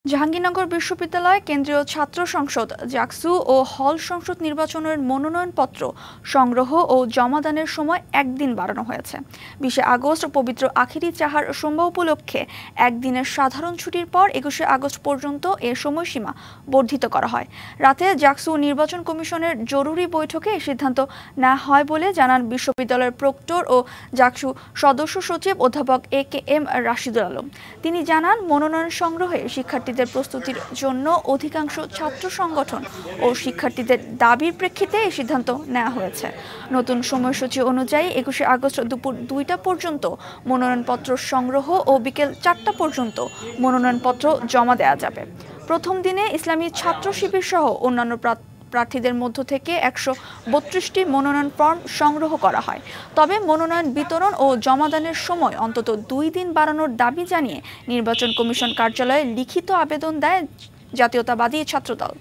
জাহাঙ্গীরনগর বিশ্ববিদ্যালয় কেন্দ্রীয় ছাত্র সংসদ জাকসু ও হল সংসদ নির্বাচনের মনোনয়নপত্র সংগ্রহ ও জমাদানের সময় একদিন বাড়ানো হয়েছে। 20 আগস্ট পবিত্র আখিরি চাহার সোমবার উপলক্ষে একদিনের সাধারণ ছুটির পর 21 আগস্ট পর্যন্ত এ সময়সীমা বর্ধিত করা হয়। রাতে জাকসু নির্বাচন কমিশনের জরুরি বৈঠকে এই সিদ্ধান্ত নেওয়া হয় বলে জানান বিশ্ববিদ্যালয়ের প্রক্টর ও জাকসু সদস্য সচিব অধ্যাপক AKM রাশিদুল আলম। তিনি জানান, মনোনয়ন সংগ্রহে শিক্ষার্থীদের প্রস্তুতির জন্য অধিকাংশ ছাত্র সংগঠন ও শিক্ষার্থীদের দাবির প্রেক্ষিতে এই সিদ্ধান্ত নেওয়া হয়েছে। নতুন সময়সূচি অনুযায়ী 21 আগস্ট দুপুর 2টা পর্যন্ত মনোনয়নপত্র সংগ্রহ ও বিকেল 4টা পর্যন্ত মনোনয়নপত্র জমা দেওয়া যাবে। প্রথম দিনে ইসলামী ছাত্র শিবির সহ অন্যান্য প্রার্থীদের মধ্য থেকে 132টি মনোনয়ন ফর্ম সংগ্রহ করা হয়। তবে মনোনয়ন বিতরণ ও জমাদানের সময় অন্তত 2 দিন বাড়ানোর দাবি জানিয়ে নির্বাচন কমিশন কার্যালয়ে লিখিত আবেদন দেয় জাতীয়তাবাদী ছাত্রদল।